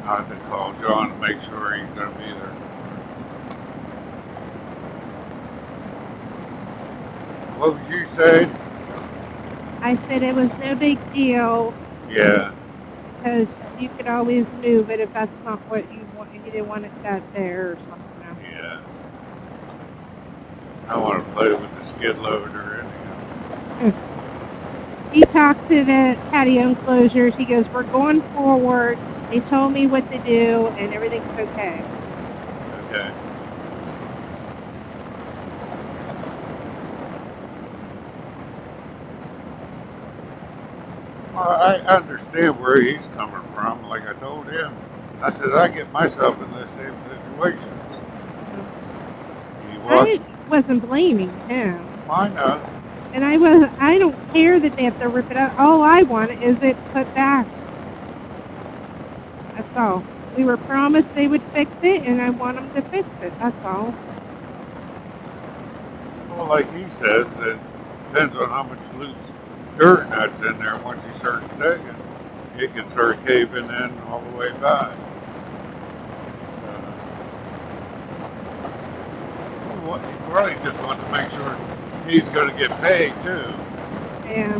I have to call John to make sure he's going to be there. What was you saying? I said it was no big deal Yeah, because you could always move it if that's not what you want. You didn't want it that there or something. yeah. I want to play with the skid loader anyhow. He talked to the patio enclosures. He goes, "We're going forward. They told me what to do, and everything's okay." Okay. Well, I understand where he's coming from. Like I told him, I said I get myself in the same situation. You watch, Wasn't blaming him, I know. and I don't care that they have to rip it out. All I want is it put back. That's all. We were promised they would fix it, and I want them to fix it. That's all. Well, like he says, it depends on how much loose dirt that's in there. Once he starts digging, it can start caving in all the way back. He really just wants to make sure he's going to get paid too. Yeah.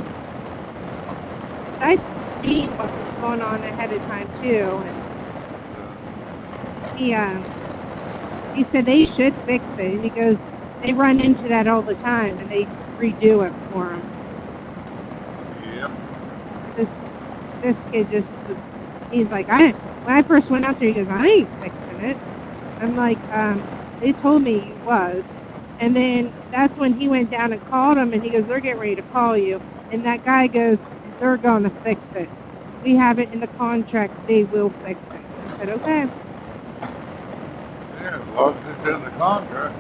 I seen what was going on ahead of time too, and he said they should fix it. He goes, they run into that all the time, and they redo it for them. Yep. This kid just was. He's like, when I first went out there, he goes, I ain't fixing it. I'm like, they told me he was. And then that's when he went down and called him, and he goes, they're getting ready to call you. And that guy goes, they're going to fix it. We have it in the contract. They will fix it. I said, okay. Yeah, as long as it's in the contract.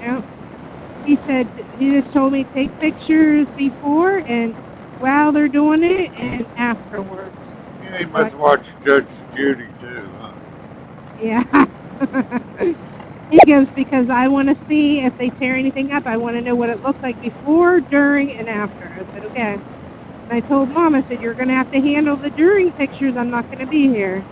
Yeah. He said, he just told me to take pictures before and while they're doing it and afterwards. Yeah, he must watch Judge Judy too, huh? Yeah. He goes, because I want to see if they tear anything up. I want to know what it looked like before, during, and after. I said, okay. And I told Mom, I said, you're going to have to handle the during pictures. I'm not going to be here.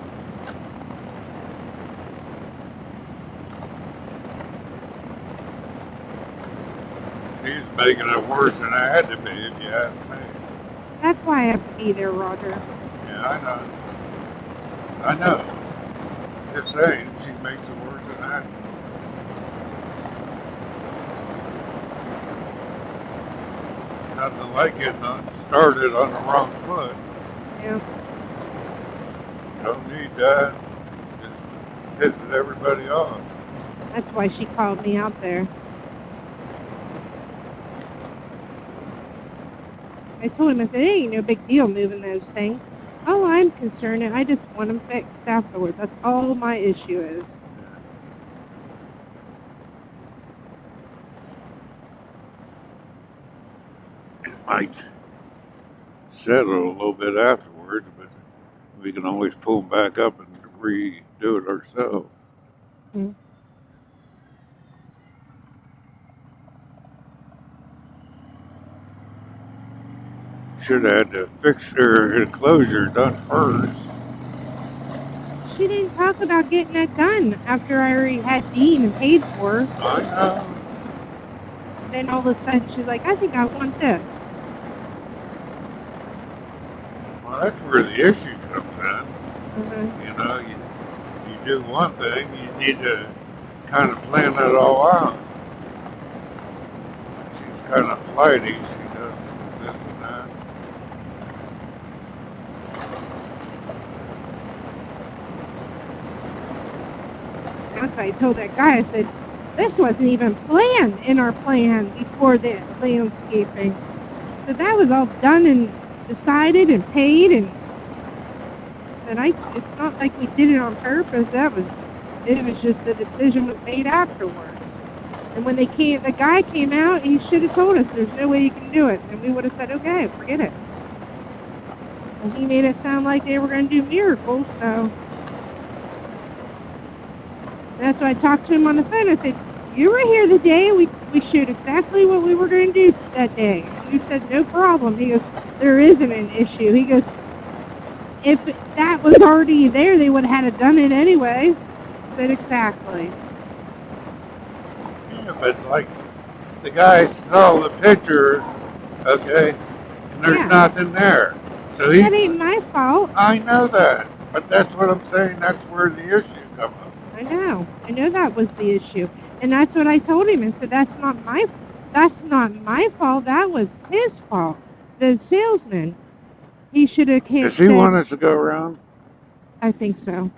She's making it worse than I had to be, if you ask me. That's why I have to be there, Roger. Yeah, I know. I know. Just saying, she makes it worse than that. Nothing like getting started on the wrong foot. Yeah. Don't need that. Just pisses everybody off. That's why she called me out there. I told him, I said, it ain't no big deal moving those things. Oh, I'm concerned. I just want them fixed afterwards. That's all my issue is. It might settle a little bit afterwards, but we can always pull them back up and redo it ourselves. Hmm. Should have had the fixture enclosure done first. She didn't talk about getting that done after I already had Dean and paid for. I know. Then all of a sudden she's like, I think I want this. Well, that's where the issue comes in. Mm-hmm. You know, you do one thing, you need to kind of plan it all out. She's kind of flighty. She does this and that. That's why I told that guy, I said, this wasn't even planned in our plan before the landscaping. So that was all done and decided and paid, and it's not like we did it on purpose. It was just the decision was made afterwards. And when the guy came out, he should have told us there's no way you can do it, and we would have said, okay, forget it. And he made it sound like they were going to do miracles, so that's why I talked to him on the phone. I said, you were here the day we showed exactly what we were going to do that day. And you said, no problem. He goes, there isn't an issue. He goes, if that was already there, they would have had to done it anyway. I said, exactly. Yeah, but like the guy saw the picture, okay, and there's Yeah. nothing there. So That ain't my fault. I know that, but that's what I'm saying. That's where the issue comes up. I know that was the issue, and that's what I told him. And said, that's not my fault. That was his fault. The salesman. He should have Does he said, want us to go around? I think so.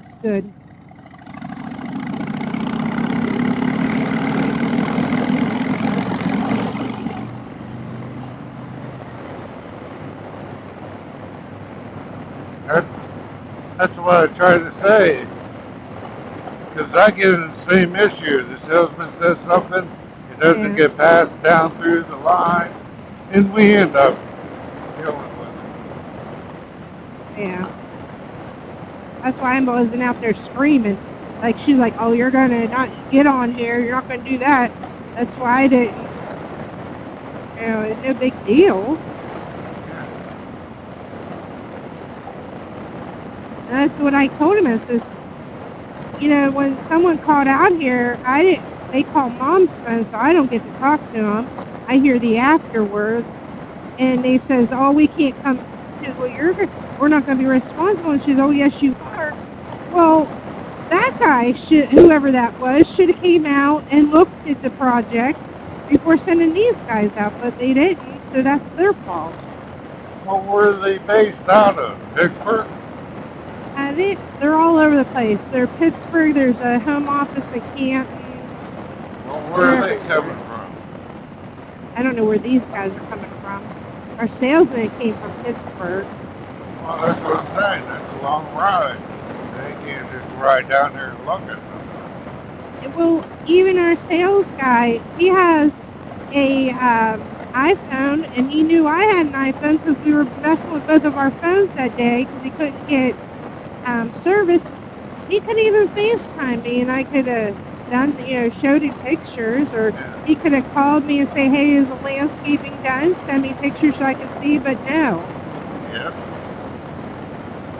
It's good. That's what I try to say. Because I get in the same issue. The salesman says something, it doesn't get passed down through the line, and we end up dealing with it. Yeah. That's why I wasn't out there screaming. Like, she's like, oh, you're going to not get on here. You're not going to do that. That's why I didn't. You know, it's no big deal. And that's what I told him. I says, you know, when someone called out here, they call Mom's phone, so I don't get to talk to them. I hear the afterwards. And they says, oh, we can't come. She says, well, we're not going to be responsible. And she says, oh, yes, you are. Well, that guy, whoever that was, should have came out and looked at the project before sending these guys out, but they didn't, so that's their fault. Well, where are they based out of? Pittsburgh? They're all over the place. They're Pittsburgh, there's a home office in Canton. Well, where are they coming from? I don't know where these guys are coming from. Our salesman came from Pittsburgh. Well, that's what I'm saying. That's a long ride. They can't just ride down there and look at them. Well, even our sales guy, he has a iPhone, and he knew I had an iPhone because we were messing with both of our phones that day because he couldn't get service. He could even FaceTime me, and I could have done, showed him pictures, or he could have called me and say, hey, is the landscaping done? Send me pictures so I could see, but no. Yep.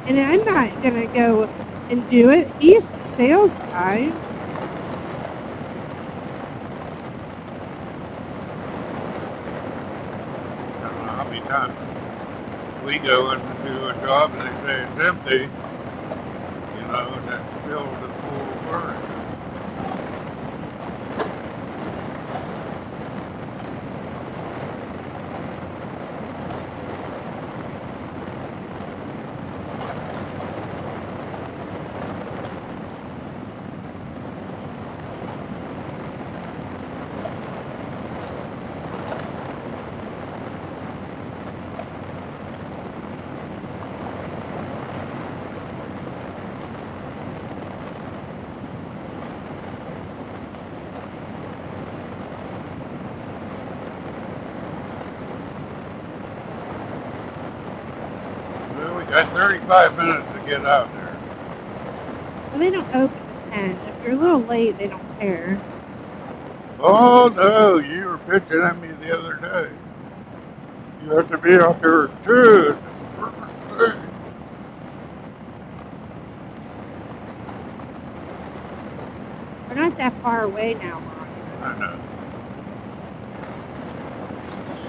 And I'm not going to go and do it. He's the sales guy. I don't know how many times we go in and do a job and they say it's empty, and that's filled to full burn. Well, we got 35 minutes to get out there. Well, they don't open at 10. If you're a little late, they don't care. Oh, no, you were pitching at me the other day. You have to be out there at 2. We're not that far away now, Roger. I know.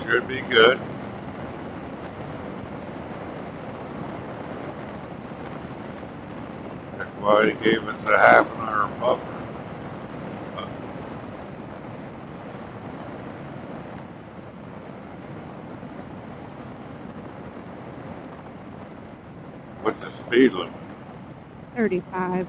Should be good. That's why he gave us a half an hour buffer. What's the speed limit? 35.